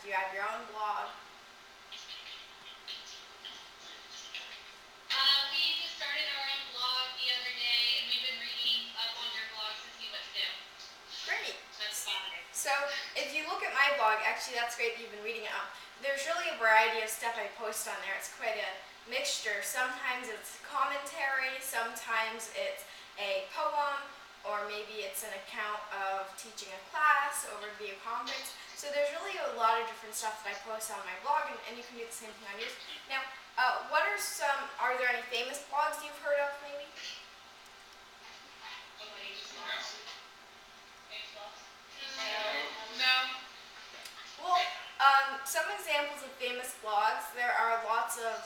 Do you have your own blog? We just started our own blog the other day, and we've been reading up on your blog to see what to do. Great. That's exciting. So if you look at my blog, actually that's great that you've been reading it. There's really a variety of stuff I post on there. It's quite a mixture. Sometimes it's commentary, sometimes it's a poem, or maybe it's an account of teaching a class over video conference. So there's really a lot of different stuff that I post on my blog, and you can do the same thing on yours. Now, are there any famous blogs you've heard of maybe? No. Well, some examples of famous blogs, there are lots of,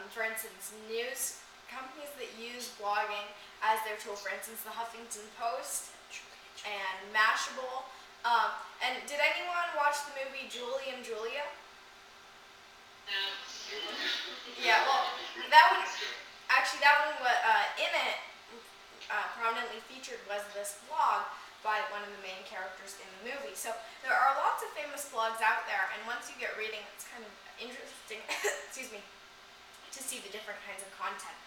for instance, news companies that use blogging as their tool. For instance, the Huffington Post and Mashable. And did anyone watch the movie Julie and Julia? No. Yeah, well, that one, in it, prominently featured was this blog by one of the main characters in the movie. So there are lots of famous blogs out there, and once you get reading, it's kind of interesting, excuse me, to see the different kinds of content.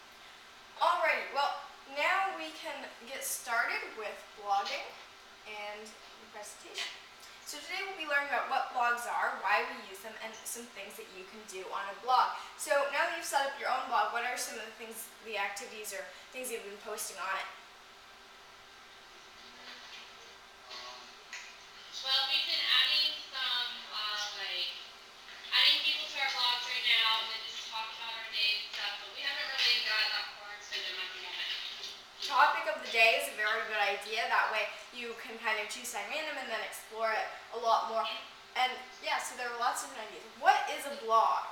Alrighty, well, now we can get started with blogging and the presentation. So today we'll be learning about what blogs are, why we use them, and some things that you can do on a blog. So now that you've set up your own blog, what are some of the things, the activities or things you've been posting on it? Well, we've been adding some, adding people to our blogs right now, and then just talk about our day and stuff, but we haven't really got that far into them at the moment. Topic of the day is a very good idea. That way you can kind of choose something random and then explore it a lot more. And yeah, so there are lots of different ideas. What is a blog?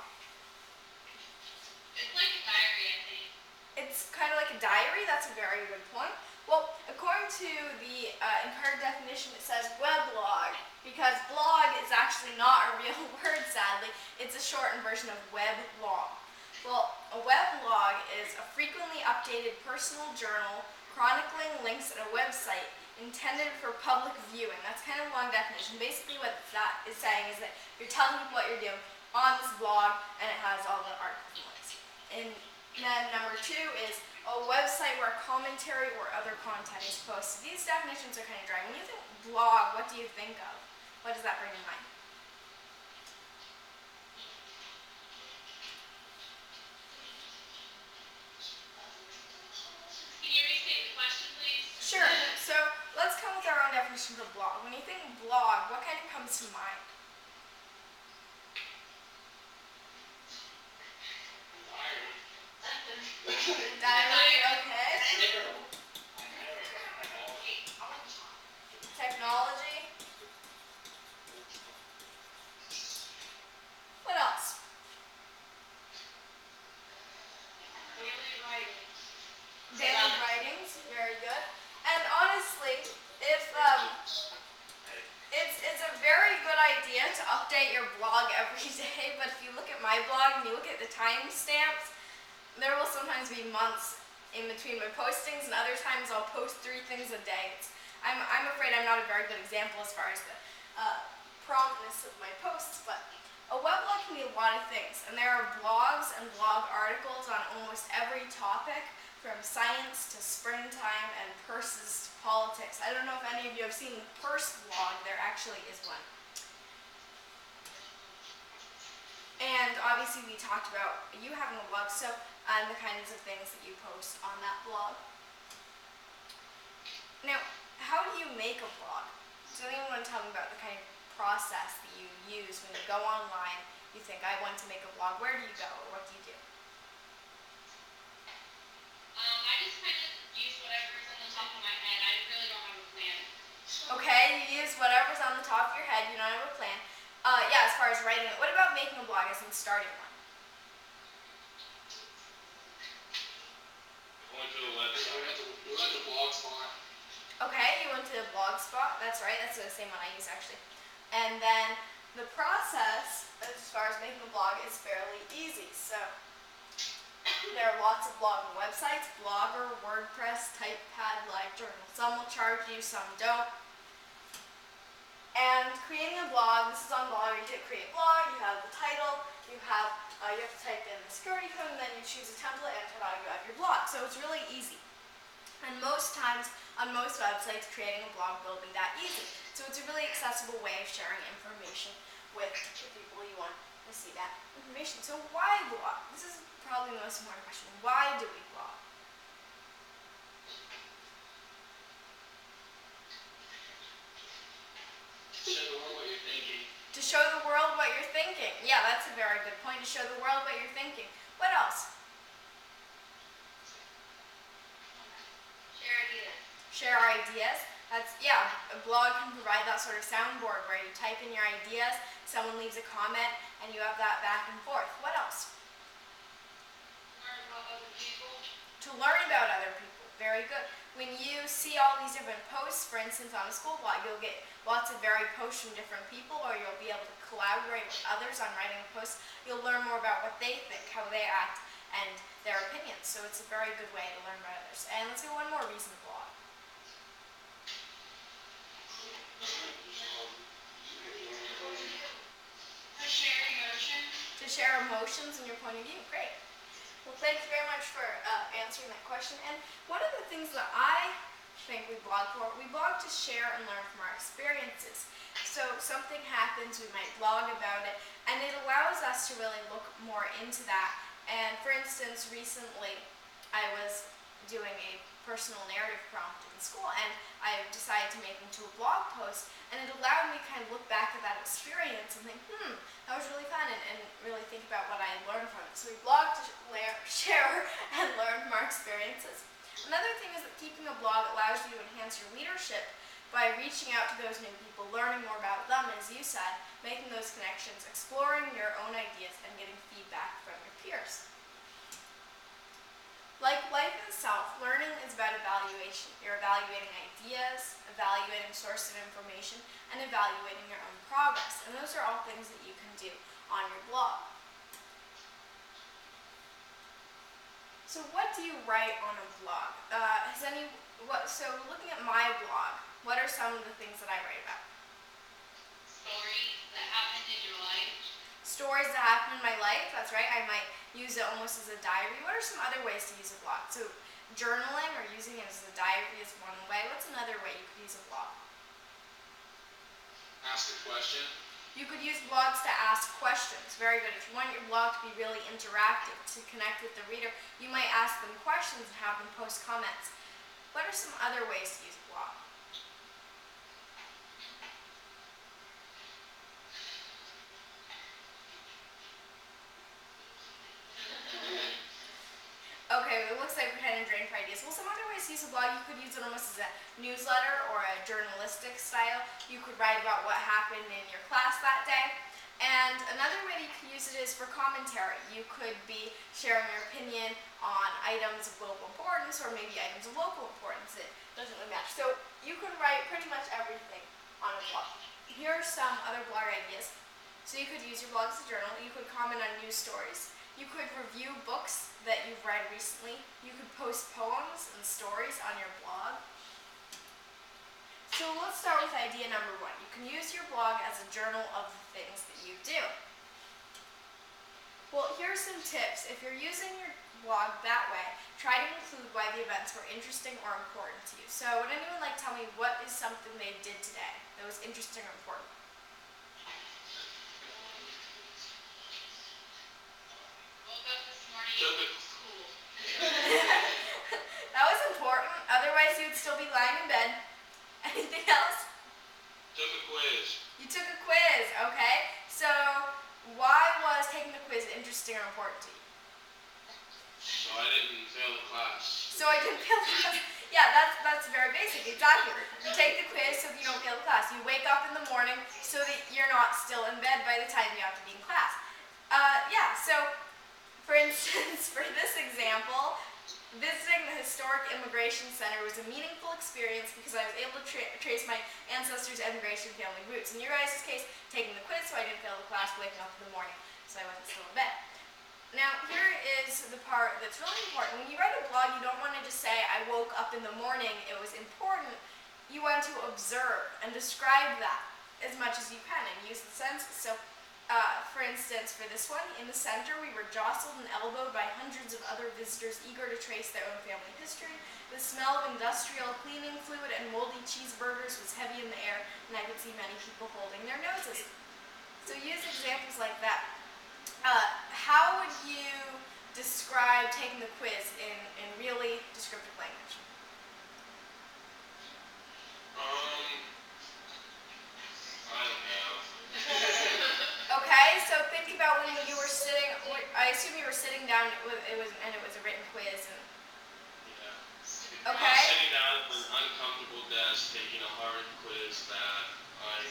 It's like a diary, I think. It's kind of like a diary. That's a very good point. Well, according to the Encarta definition, it says weblog, because blog is actually not a real word, sadly. It's a shortened version of weblog. Well, a weblog is a frequently updated personal journal chronicling links at a website intended for public viewing. That's kind of a long definition. Basically what that is saying is that you're telling people what you're doing on this blog, and it has all the articles and links. And then number 2 is a website where commentary or other content is posted. These definitions are kind of dry. When you think blog, what do you think of? What does that bring to mind? Can you restate the question, please? Sure. So let's come with our own definition for blog. When you think blog, what kind of comes to mind? Diary, okay. Technology. What else? Daily writing. Daily writings, very good. And honestly, if it's a very good idea to update your blog every day, but if you look at my blog and you look at the timestamps, there will sometimes be months in between my postings, and other times I'll post 3 things a day. I'm afraid I'm not a very good example as far as the promptness of my posts, but a weblog can be a lot of things, and there are blogs and blog articles on almost every topic, from science to springtime and purses to politics. I don't know if any of you have seen the purse blog. There actually is one. And obviously we talked about you having a blog, so the kinds of things that you post on that blog. Now, how do you make a blog? Does anyone want to tell me about the kind of process that you use when you go online, you think, I want to make a blog. Where do you go, or what do you do? I just kind of use whatever's on the top of my head. I really don't have a plan. Okay, you use whatever's on the top of your head, you don't have a plan. Yeah, as far as writing it. What about making a blog, as in starting one? Going to the website. We went to Blogspot. Okay, you went to Blogspot. That's right, that's the same one I use actually. And then the process, as far as making a blog, is fairly easy. So there are lots of blogging websites: Blogger, WordPress, TypePad, LiveJournal. Some will charge you, some don't. And creating a blog, this is on Blogger. You hit create blog, you have the title, you have to type in the security code, and then you choose a template and it will have your blog. So it's really easy. And most times, on most websites, creating a blog will be that easy. So it's a really accessible way of sharing information with the people you want to see that information. So why blog? This is probably the most important question. Why do we blog? Show the world what you're thinking. To show the world what you're thinking. Yeah, that's a very good point. To show the world what you're thinking. What else? Share ideas. Share ideas. A blog can provide that sort of soundboard where you type in your ideas, someone leaves a comment, and you have that back and forth. What else? Learn about other people. To learn about other people. Very good. When you see all these different posts, for instance, on a school blog, you'll get lots of varied posts from different people, or you'll be able to collaborate with others on writing a post. You'll learn more about what they think, how they act, and their opinions. So it's a very good way to learn about others. And let's go one more reason to blog. To share emotions. To share emotions and your point of view. Great. Well, thanks very much for answering that question. And one of the things that I think we blog to share and learn from our experiences. So something happens, we might blog about it, and it allows us to really look more into that. And for instance, recently I was doing a personal narrative prompt in school, and I decided to make it into a blog post, and it allowed me to kind of look back at that experience and think, that was really fun, and really think about what I learned from it. So we blog to share and learn from our experiences. Another thing is that keeping a blog allows you to enhance your leadership by reaching out to those new people, learning more about them, as you said, making those connections, exploring your own ideas, and getting feedback from your peers. Like life itself, learning is about evaluation. You're evaluating ideas, evaluating sources of information, and evaluating your own progress. And those are all things that you can do on your blog. So what do you write on a blog? So looking at my blog, what are some of the things that I write about? Stories that happened in your life. Stories that happen in my life, that's right. I might use it almost as a diary. What are some other ways to use a blog? So journaling or using it as a diary is one way. What's another way you could use a blog? Ask a question. You could use blogs to ask questions. Very good. If you want your blog to be really interactive, to connect with the reader, you might ask them questions and have them post comments. What are some other ways to use a blog? Okay, it looks like pretend and drain for ideas. Well, some other ways to use a blog, you could use it almost as a newsletter or a journalistic style. You could write about what happened in your class that day. And another way that you could use it is for commentary. You could be sharing your opinion on items of global importance or maybe items of local importance. It doesn't really matter. So you could write pretty much everything on a blog. Here are some other blog ideas. So you could use your blog as a journal. You could comment on news stories. You could review books that you've read recently. You could post poems and stories on your blog. So let's start with idea number one. You can use your blog as a journal of the things that you do. Well, here are some tips. If you're using your blog that way, try to include why the events were interesting or important to you. So would anyone like to tell me what is something they did today that was interesting or important? Woke up this morning Took and a, went to school. That was important. Otherwise, you'd still be lying in bed. Anything else? took a quiz. You took a quiz, okay? So why was taking the quiz interesting or important to you? So I didn't fail the class. So I didn't fail the class. Yeah, that's very basic, exactly. You take the quiz so that you don't fail the class. You wake up in the morning so that you're not still in bed by the time you have to be in class. So for instance, for this example, visiting the Historic Immigration Center was a meaningful experience because I was able to trace my ancestors' immigration family roots. In your guys' case, taking the quiz so I didn't fail the class, waking up in the morning so I wasn't still in bed. Now, here is the part that's really important. When you write a blog, you don't want to just say, I woke up in the morning, it was important. You want to observe and describe that. as much as you can and use the senses. So, for instance, for this one, in the center, we were jostled and elbowed by hundreds of other visitors eager to trace their own family history. The smell of industrial cleaning fluid and moldy cheeseburgers was heavy in the air, and I could see many people holding their noses. So use examples like that. How would you describe taking the quiz in really descriptive language? I don't know. Okay, so think about when you were sitting. I assume you were sitting down. It was a written quiz. And, Yeah. okay. I was sitting down at an uncomfortable desk taking a hard quiz that I.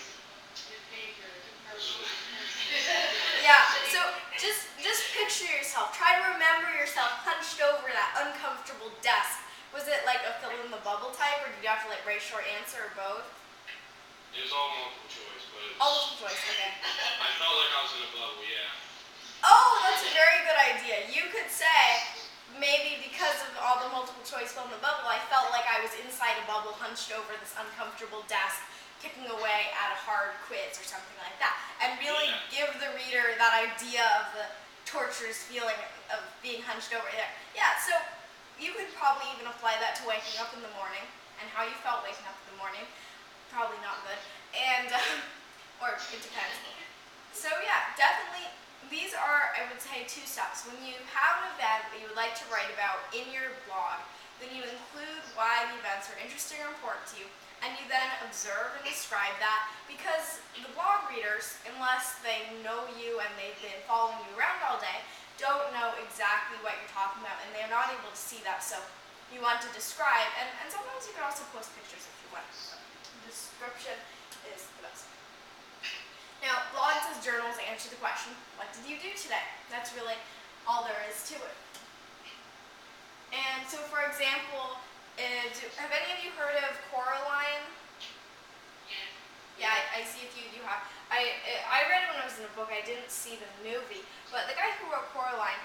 Yeah. So just picture yourself. Try to remember yourself hunched over that uncomfortable desk. Was it like a fill in the bubble type, or did you have to like write a short answer, or both? It was all multiple choice, but it was, All multiple choice. Okay. I felt like I was in a bubble. Yeah. Oh, that's a very good idea. You could say, maybe because of all the multiple choice fill in the bubble, I felt like I was inside a bubble hunched over this uncomfortable desk, picking away at a hard quiz or something like that. And really give the reader that idea of the torturous feeling of being hunched over there. Yeah, so you could probably even apply that to waking up in the morning and how you felt waking up in the morning. Probably not good. And, or it depends. So yeah, definitely. These are, I would say, 2 steps. When you have an event that you would like to write about in your blog, then you include why the events are interesting or important to you, and you then observe and describe that, because the blog readers, unless they know you and they've been following you around all day, don't know exactly what you're talking about, and they're not able to see that. So you want to describe, and sometimes you can also post pictures if you want. So description is the best. Now, blogs as journals answer the question, what did you do today? That's really all there is to it. And so, for example, have any of you heard of Coraline? Yeah, I see if you have. I read it when I was in a book. I didn't see the movie. But the guy who wrote Coraline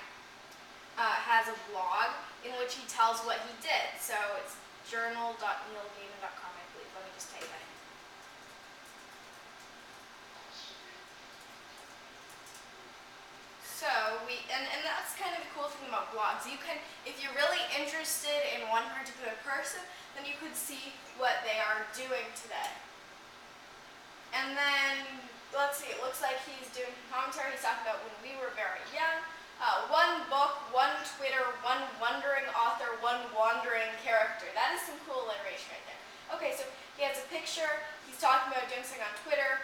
has a blog in which he tells what he did. So it's journal.neilgaiman.com, I believe. Let me just type that in. So and that's kind of the cool thing about blogs. You can, if you're really interested in one particular person, then you could see what they are doing today. And then, let's see, it looks like he's doing commentary. He's talking about when we were very young. One book, one Twitter, one wondering author, one wandering character. That is some cool alliteration right there. Okay, so he has a picture. He's talking about doing something on Twitter.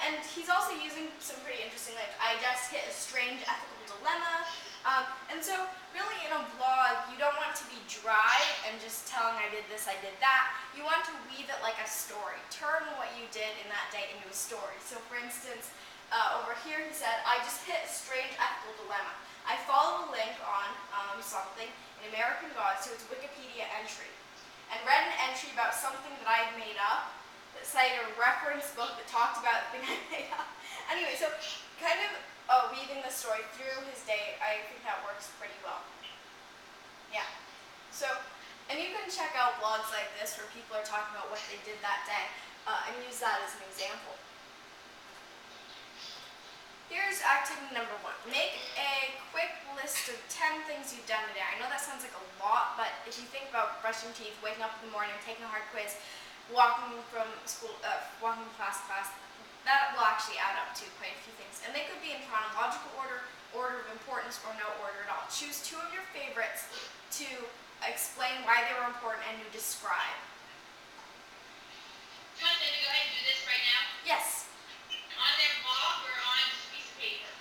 And he's also using some pretty interesting language. I just hit a strange ethical dilemma. And so really in a blog, you don't want to be dry and just telling I did this, I did that. You want to weave it like a story. Turn what you did in that day into a story. So for instance, over here he said, I just hit a strange ethical dilemma. I followed a link on something in American Gods to its Wikipedia entry and read an entry about something that I had made up that cited a reference book that talked about the thing I made up. Anyway, so kind of weaving the story through his day, I think that works pretty well. Yeah. So, and you can check out blogs like this where people are talking about what they did that day and use that as an example. Here's activity number 1. Make a quick list of 10 things you've done today. I know that sounds like a lot, but if you think about brushing teeth, waking up in the morning, taking a hard quiz, walking from school, walking from class to class, that will actually add up to quite a few things. And they could be in chronological order, order of importance, or no order at all. Choose 2 of your favorites to explain why they were important and to describe. Do you want them to go ahead and do this right now? Yes. On their blog or on just a piece of paper?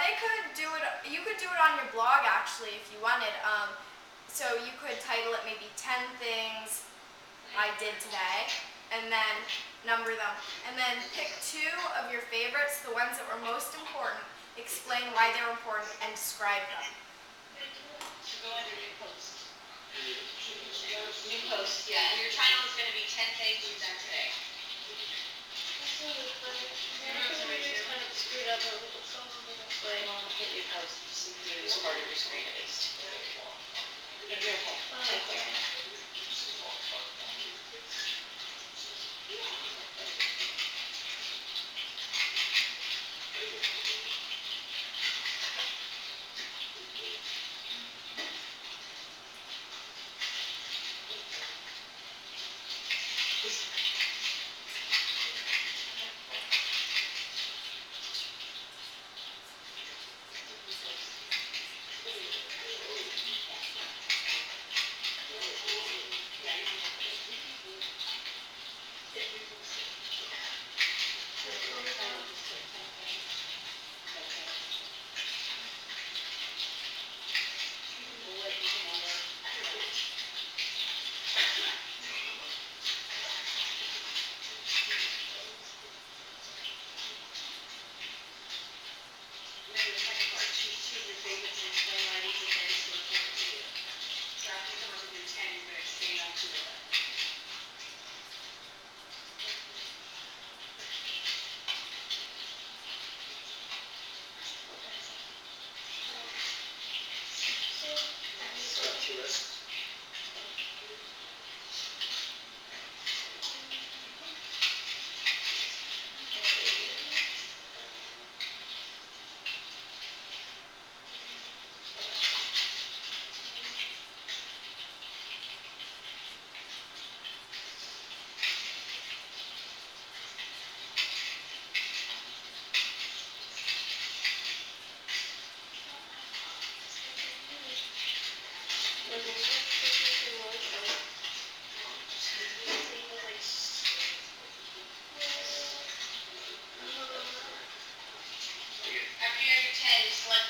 They could do it, you could do it on your blog actually if you wanted. So you could title it maybe 10 things I did today, and then number them. And then pick 2 of your favorites, the ones that were most important, explain why they were important, and describe them. So go under new post. New post, yeah. And your title is going to be 10 things you've done today. Screwed up a little, so but I want to hit your post so you can use part of your screen at least. If you're okay. Take care.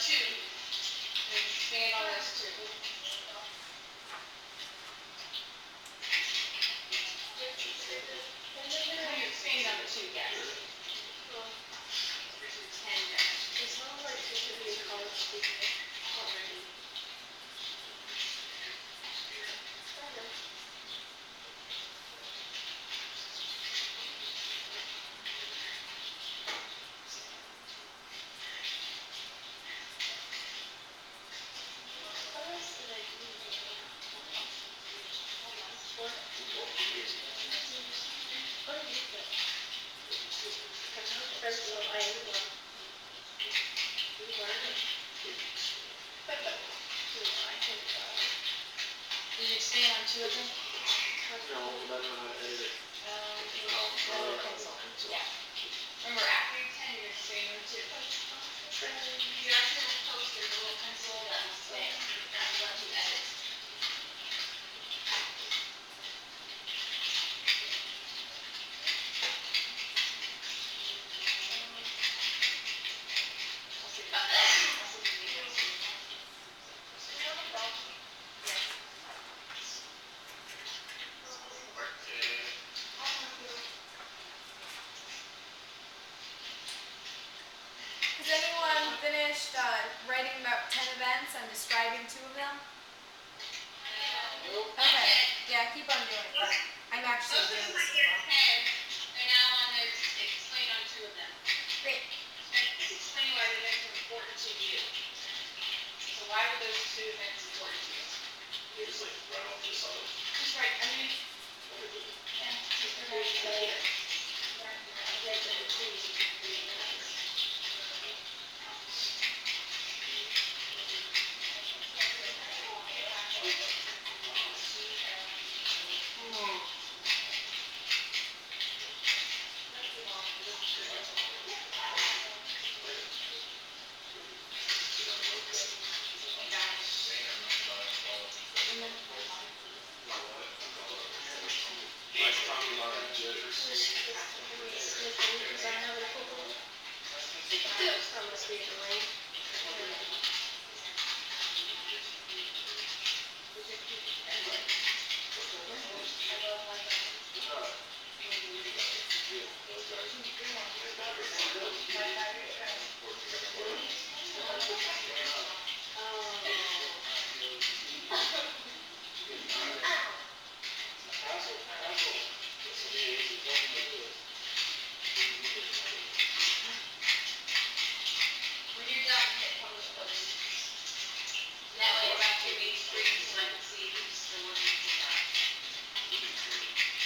two. And expand on those two. You expand on the two, yes. There's a 10 there. It sounds like it should be a college student already. Did you expand on two of them? No, but I don't know how to edit it. Yeah. Remember, after you 10, you're expanding on two. You actually will post there's a little pencil that will say, that will let you edit. Has anyone finished writing about 10 events and describing 2 of them? Okay, yeah, keep on doing it. I'm actually doing this as well. They're now on there, explain on two of them. Great. Explain why the events are important to you. So why were those two events important to you? It's like right off the side. Just right, I mean, yeah, just right. Nice talking about our judges. When you're done, hit publish post. That way you're back to your main screen so I can see who's still working on that.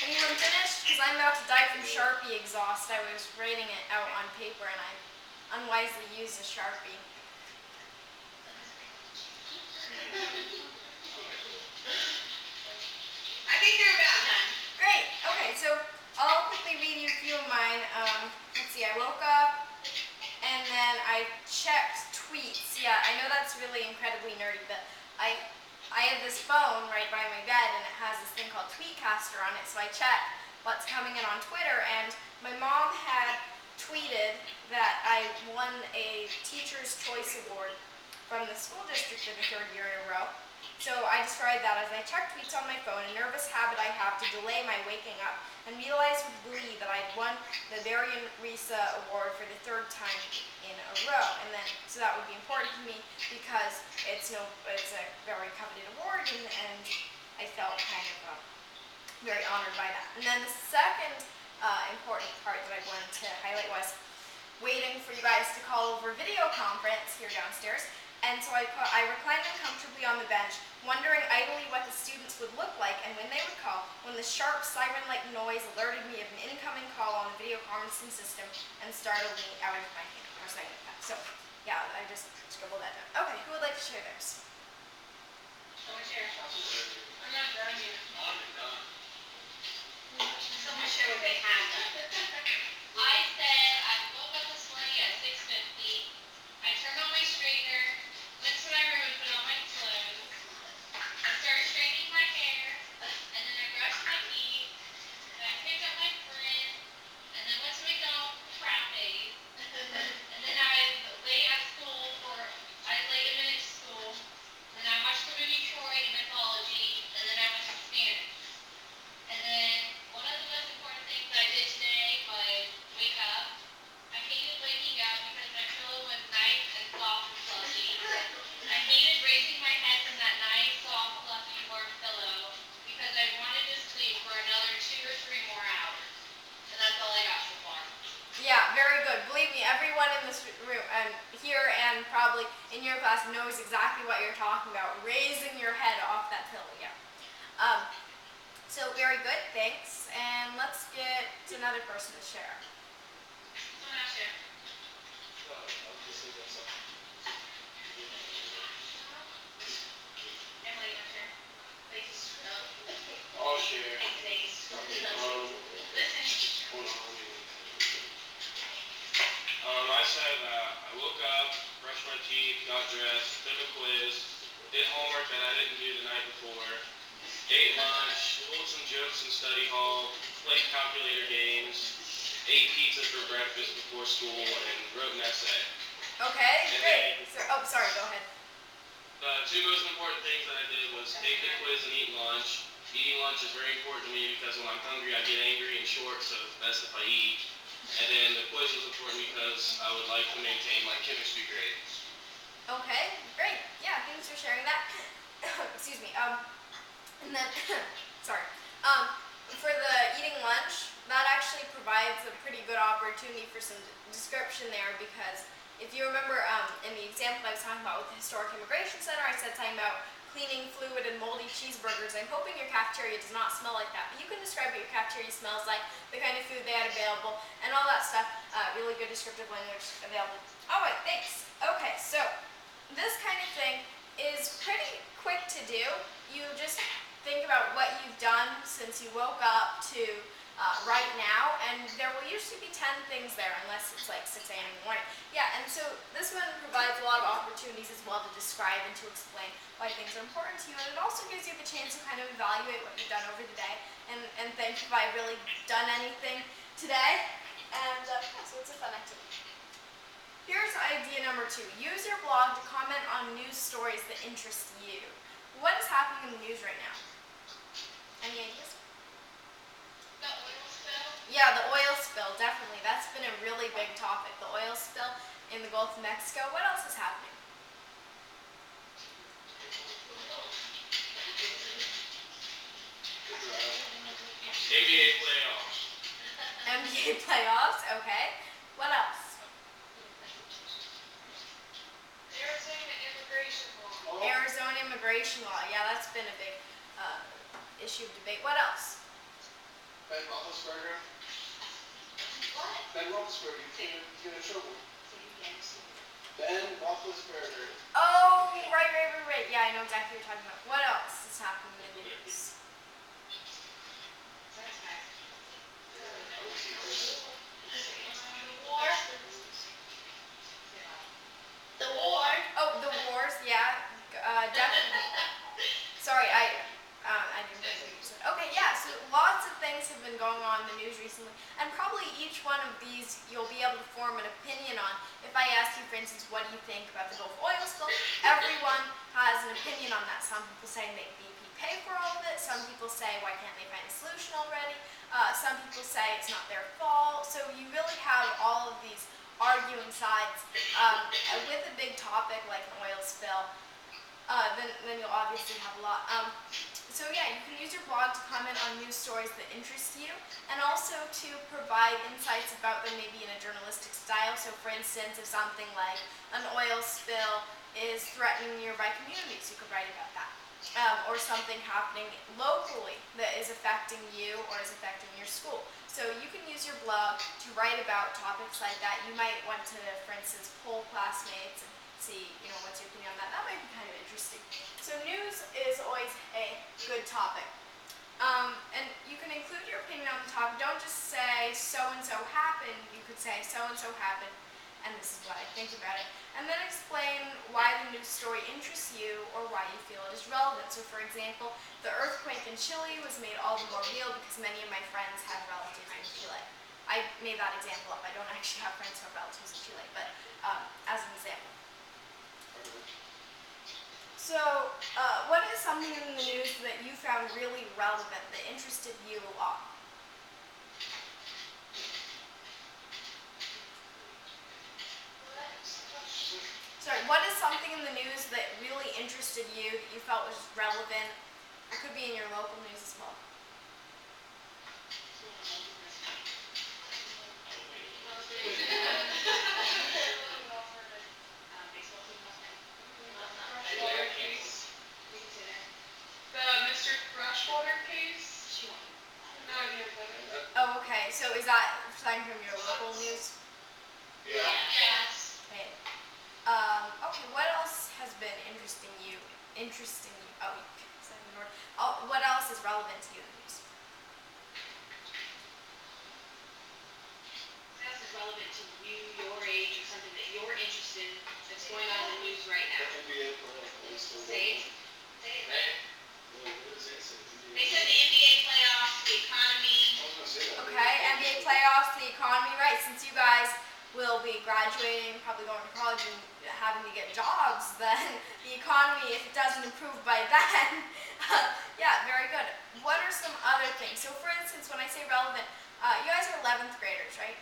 Anyone finished? Because I'm about to die from Sharpie exhaust. I was writing it out on paper and I unwisely used a Sharpie. I think they're about done. Great. Okay, so I'll quickly read you a few of mine. Let's see, I woke up and then I checked tweets. Yeah, I know that's really incredibly nerdy, but I have this phone right by my bed and it has this thing called Tweetcaster on it, so I check what's coming in on Twitter, and my mom had tweeted that I won a Teacher's Choice Award from the school district for the 3rd year in a row. So I described that as I check tweets on my phone, a nervous habit I have to delay my waking up, and realized with glee that I'd won the Varian Risa Award for the 3rd time in a row. And then, so that would be important to me because it's a very coveted award, and I felt kind of very honored by that. And then the second important part that I wanted to highlight was waiting for you guys to call over video conference here downstairs. And so I reclined uncomfortably on the bench, wondering idly what the students would look like and when they would call, when the sharp siren-like noise alerted me of an incoming call on the video conferencing system and startled me out of my hand, or something like that. So, yeah, I just scribbled that down. Okay, who would like to share theirs? Someone share. I'm not done yet. I'm done. Someone share what they have done. I said I woke up this morning at 6:50. I turned on my straightener, went to my room and put on my clothes. I started straightening my hair, and then I brushed my teeth, and I picked up my friend, and then went to McDonald's for crab days. And then I lay at school for, I everyone in this room and here and probably in your class knows exactly what you're talking about. Raising your head off that pillow, yeah. So very good, thanks. And let's get another person to share. Someone else share. Emily, you want to share? Please. I'll share. Thanks, Ace. Listen. Listen. Hold on. I said I woke up, brushed my teeth, got dressed, took a quiz, did homework that I didn't do the night before, ate lunch, pulled some jokes in study hall, played calculator games, ate pizza for breakfast before school, and wrote an essay. Okay, And great. Sorry, go ahead. The two most important things that I did was take the quiz and eat lunch. Eating lunch is very important to me because when I'm hungry I get angry and short, so it's best if I eat. And then the quiz was important because I would like to maintain my chemistry grade. Okay, great. Yeah, thanks for sharing that. Excuse me. And then, sorry. For the eating lunch, that actually provides a pretty good opportunity for some description there because if you remember in the example I was talking about with the Historic Immigration Center, I said something about cleaning fluid and moldy cheeseburgers. I'm hoping your cafeteria does not smell like that, but you can describe what your cafeteria smells like, the kind of food they had available, and all that stuff. Really good descriptive language available. All right, thanks. Okay, so this kind of thing is pretty quick to do. You just think about what you've done since you woke up to right now, and there will usually be 10 things there unless it's like 6 a.m. in the morning. Yeah, and so this one provides a lot of opportunities as well to describe and to explain why things are important to you, and it also gives you the chance to kind of evaluate what you've done over the day and think, have I really done anything today? And yeah, so it's a fun activity. Here's idea number 2. Use your blog to comment on news stories that interest you. What is happening in the news right now? Any ideas? The oil spill. Yeah, the oil spill, definitely. That's been a really big topic, the oil spill in the Gulf of Mexico. What else is happening? NBA playoffs. NBA playoffs, okay. What else? Arizona immigration law. Arizona immigration law. Yeah, that's been a big issue of debate. What else? Ben Roethlisberger. What? Ben Roethlisberger, you get in trouble. Ben Roethlisberger. Oh, right. Yeah, I know exactly what you're talking about. What else is happening in the news? War. The war. Oh, the wars, yeah, definitely. Sorry, I didn't know what you said. Okay, yeah, so lots of things have been going on in the news recently, and probably each one of these you'll be able to form an opinion on. If I ask you, for instance, what do you think about the Gulf oil spill, everyone has an opinion on that. Some people say make BP pay for all of it, some people say why can't they find a solution already, some people say it's not their fault, so you really have all of these arguing sides. With a big topic like an oil spill, then you'll obviously have a lot. So yeah, you can use your blog to comment on news stories that interest you, and also to provide insights about them maybe in a journalistic style. So for instance, if something like an oil spill is threatening nearby communities, you could write about that. Or something happening locally that is affecting you or is affecting your school. So you can use your blog to write about topics like that. You might want to, for instance, poll classmates and see, what's your opinion on that. That might be kind of interesting. So news is always a good topic. And you can include your opinion on the topic. Don't just say so-and-so happened. You could say so-and-so happened, and this is what I think about it. And then explain why the news story interests you or why you feel it is relevant. So for example, the earthquake in Chile was made all the more real because many of my friends have relatives in Chile. I made that example up. I don't actually have friends who have relatives in Chile, but as an example. So, what is something in the news that you found really relevant, that interested you a lot? Sorry, what is something in the news that really interested you, that you felt was relevant? It could be in your local news as well. interesting you? Oh, you said in order. Oh, what else is relevant to you in the news? What else is relevant to you, your age, or something that you're interested in that's going on in the news right now? The NBA playoffs. Say it. Say it. Hey, What does it say? They said the NBA playoffs, the economy. I was gonna say that. Okay, NBA playoffs, the economy, right? Since you guys will be graduating, probably going to college and having to get jobs, then the economy, if it doesn't improve by then, yeah, very good. What are some other things? So for instance, when I say relevant, you guys are 11th graders, right?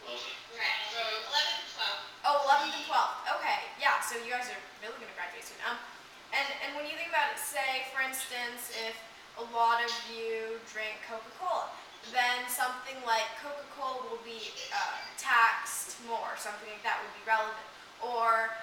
Right. So 11 to 12. Oh, 11th and 12th. Okay, yeah, so you guys are really going to graduate soon. And when you think about it, say, for instance, if a lot of you drink Coca-Cola, then something like Coca-Cola will be taxed more, something like that would be relevant. Or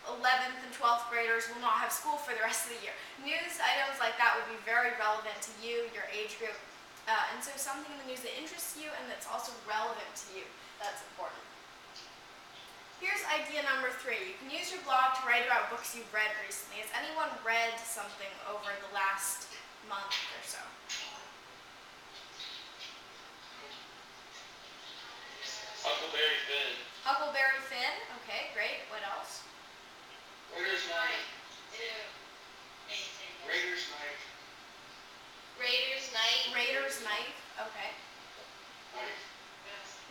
11th and 12th graders will not have school for the rest of the year. News items like that would be very relevant to you, your age group. And so something in the news that interests you and that's also relevant to you, that's important. Here's idea number 3. You can use your blog to write about books you've read recently. Has anyone read something over the last month or so? Huckleberry Finn. Huckleberry Finn. Okay, great. What else? Raiders night. Raiders night. Raiders night. Raiders Night. Okay. Night.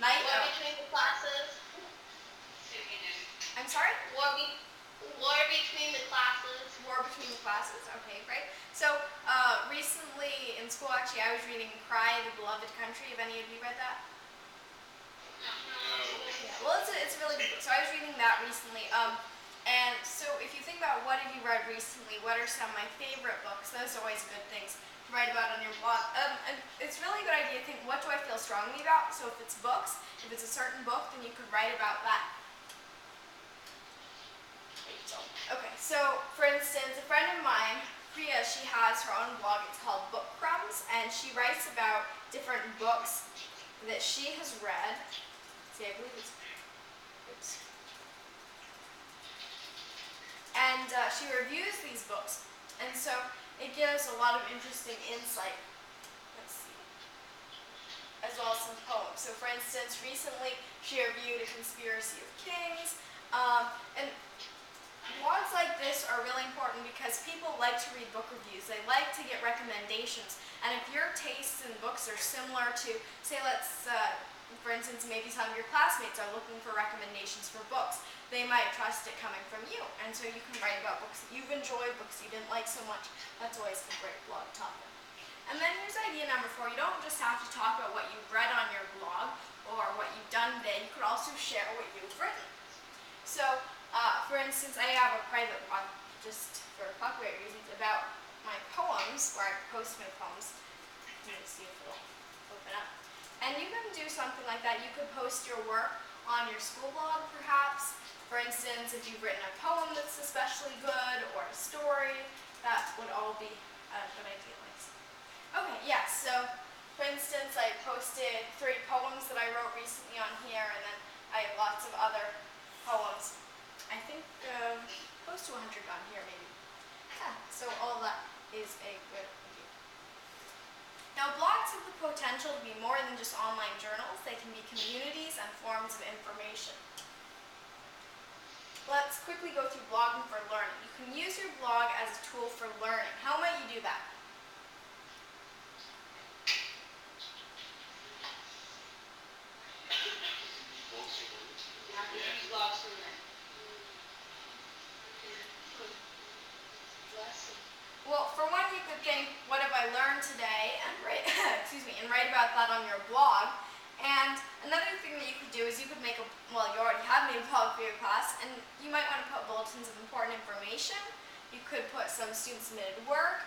Night. War Oh, between the classes. I'm sorry? War between the classes. War between the classes. Okay, great. So recently in school, actually, I was reading Cry, the Beloved Country. Have any of you read that? Yeah. Well, it's a really good book. So I was reading that recently. And so if you think about what have you read recently, what are some of my favorite books? Those are always good things to write about on your blog. And it's really a good idea to think, what do I feel strongly about? So if it's books, if it's a certain book, then you could write about that. Okay, so for instance, a friend of mine, Priya, she has her own blog. It's called Book Crumbs, and she writes about different books that she has read. See, I believe it's. Oops. And she reviews these books, and so it gives a lot of interesting insight. Let's see. As well as some poems. So, for instance, recently she reviewed A Conspiracy of Kings, and blogs like this are really important because people like to read book reviews. They like to get recommendations. And if your tastes in books are similar to, say, for instance, maybe some of your classmates are looking for recommendations for books, they might trust it coming from you. And so you can write about books that you've enjoyed, books you didn't like so much. That's always a great blog topic. And then here's idea number 4. You don't just have to talk about what you've read on your blog or what you've done today. You could also share what you've written. So, for instance, I have a private blog, just for copyright reasons, about my poems, where I post my poems. I'm going to see if it'll open up. And you can do something like that. You could post your work on your school blog, perhaps. For instance, if you've written a poem that's especially good, or a story, that would all be a good idea. Okay, yeah, so, for instance, I posted 3 poems that I wrote recently on here, and then I have lots of other poems. I think close to 100 on here, maybe. Yeah, so all that is a good idea. Now, blogs have the potential to be more than just online journals. They can be communities and forms of information. Let's quickly go through blogging for learning. You can use your blog as a tool for learning. How might you do that? Blogs for learning. Well, for one, you could think, what have I learned today, and write, and write about that on your blog. And another thing that you could do is you could make you already have made a blog for your class, and you might want to put bulletins of important information. You could put some student-submitted work,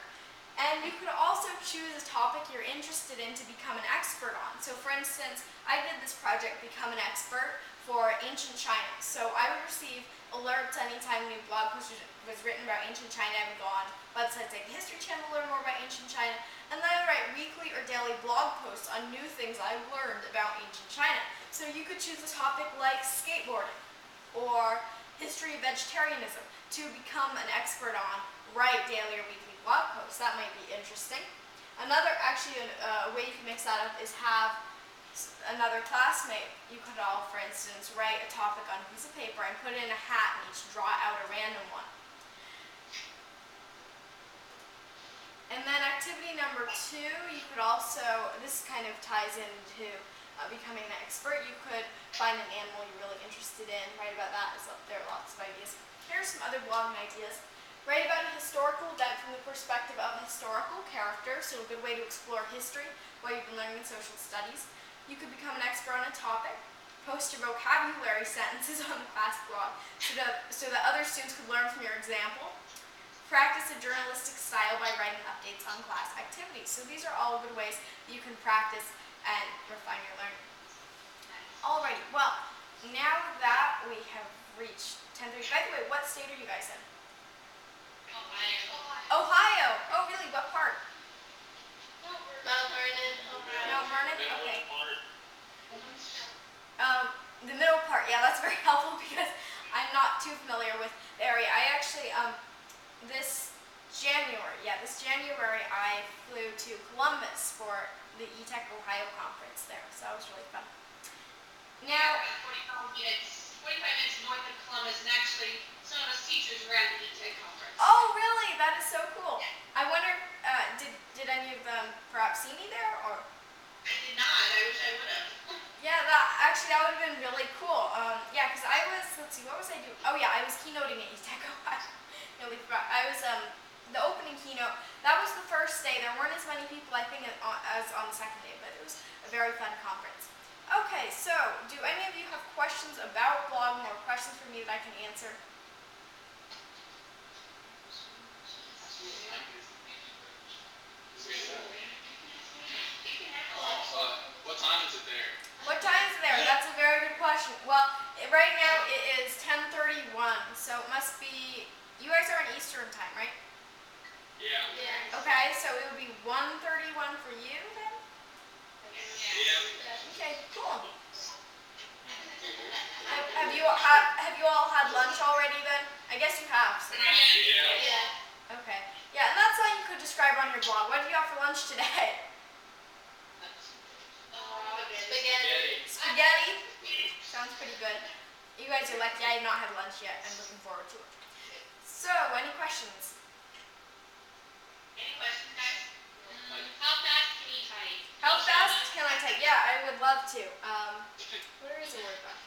and you could also choose a topic you're interested in to become an expert on. So, for instance, I did this project, Become an Expert, for ancient China. So I would receive alerts anytime a new blog post was written about ancient China. I would go on websites like the History Channel to learn more about ancient China. And then I would write weekly or daily blog posts on new things I learned about ancient China. So you could choose a topic like skateboarding, or history of vegetarianism to become an expert on, write daily or weekly blog posts. That might be interesting. Another, actually, a way you can mix that up is have another classmate. You could all, for instance, write a topic on a piece of paper and put it in a hat and each draw out a random one. And then activity number 2, you could also, this kind of ties into becoming an expert. You could find an animal you're really interested in, write about that. So there are lots of ideas. Here are some other blogging ideas. Write about a historical event from the perspective of a historical character, so a good way to explore history while you've been learning social studies. You could become an expert on a topic. Post your vocabulary sentences on the Fast blog so that other students could learn from your example. Practice a journalistic style by writing updates on class activities. So these are all good ways that you can practice and refine your learning. Alrighty, well, now that we have reached 10:30, by the way, what state are you guys in? Ohio. Oh, really? What part? Mount Vernon, Ohio. Mount Vernon? Okay. The middle part. Yeah, that's very helpful because I'm not too familiar with the area. I actually, this January, I flew to Columbus for the eTech Ohio conference there, so that was really fun. Now, 45 minutes north of Columbus, and actually, some of us teachers were at the ETEC conference. oh really? That is so cool. I wonder, did any of them perhaps see me there, or? I did not. I wish I would have. Yeah, that would have been really cool. Yeah, because I was, let's see, what was I doing? Oh yeah, I was keynoting at eTech Ohio. No, we forgot. I was the opening keynote. That was the first day. There weren't as many people, I think, as on the second day, but it was a very fun conference. Okay, so do any of you have questions about blogging or questions for me that I can answer? What time is it there? What time is it there? That's a very good question. Well, right now it is 10:31, so it must be, you guys are in Eastern time, right? Yeah. Okay, so it would be 1:31 for you then? Yeah. Okay, cool. Have you all had lunch already then? I guess you have. So. Yeah. Okay. Yeah, and that's all you could describe on your blog. What did you have for lunch today? Spaghetti. Spaghetti? Sounds pretty good. You guys are lucky I have not had lunch yet. I'm looking forward to it. So, any questions? Any questions, guys? How fast can you type? How fast can I type? Yeah, I would love to. Where is the word book?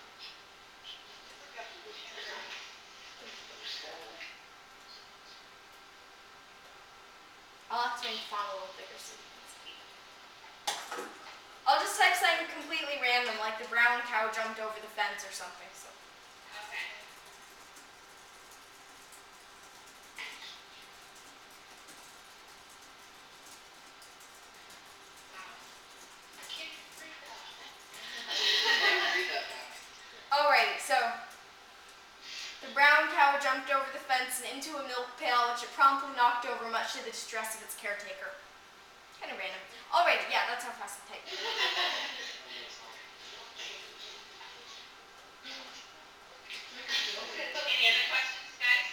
I'll have to make the font a little bigger so you can see. I'll just type something completely random, like the brown cow jumped over the fence or something. So. Okay. I can't read that. Read that back. Alright, so the brown cow jumped over the fence and into a milk pail, which it promptly knocked over, much to the distress of its caretaker. Kind of random. Alright, yeah, that's how fast I type. Any other questions, guys?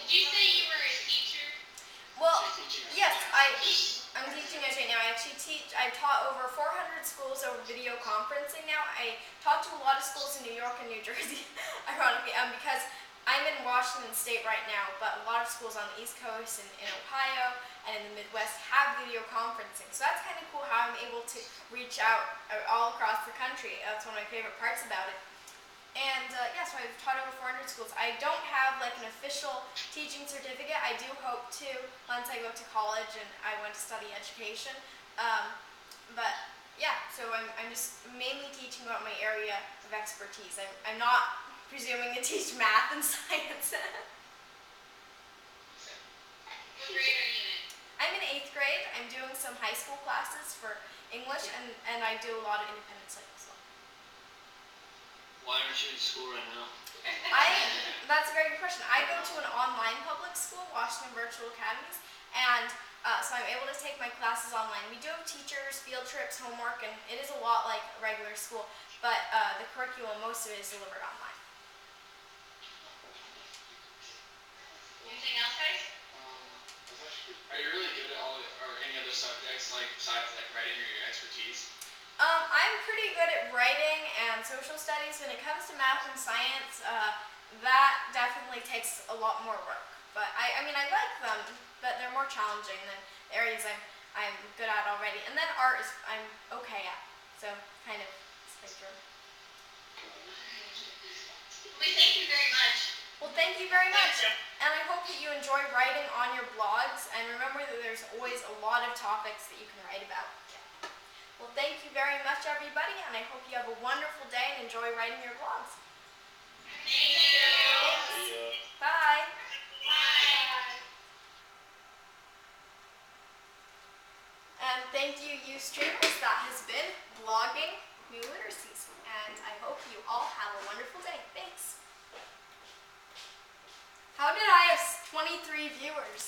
Did you say you were a teacher? Well, yes, I'm teaching it right now. I actually I've taught over 400 schools over video conferencing now. I talk to a lot of schools in New York and New Jersey, ironically, because I'm in Washington State right now, but a lot of schools on the East Coast and in Ohio and in the Midwest have video conferencing. So that's kind of cool how I'm able to reach out all across the country. That's one of my favorite parts about it. And yeah, so I've taught over 400 schools. I don't have like an official teaching certificate. I do hope to once I go to college and I went to study education. But yeah, so I'm just mainly teaching about my area of expertise. I'm not presuming to teach math and science. What grade are you in? I'm in 8th grade. I'm doing some high school classes for English and I do a lot of independent study as well. Why aren't you in school right now? That's a very good question. I go to an online public school, Washington Virtual Academies, and so I'm able to take my classes online. We do have teachers, field trips, homework, and it is a lot like regular school, but the curriculum, most of it is delivered online. Anything else, guys? That's actually Are you really good at all or any other subjects like besides like writing or your expertise? I'm pretty good at writing and social studies. When it comes to math and science, that definitely takes a lot more work. But I mean, I like them, but they're more challenging than the areas I'm good at already. And then art is I'm okay at, so kind of spectrum. We thank you very much. Well, thank you very much, and I hope that you enjoy writing on your blogs. And remember that there's always a lot of topics that you can write about. Well, thank you very much, everybody, and I hope you have a wonderful day and enjoy writing your blogs. Thank you. See ya. Bye. Bye. And thank you, you streamers. That has been Blogging New Literacies. And I hope you all have a wonderful day. Thanks. How did I have 23 viewers?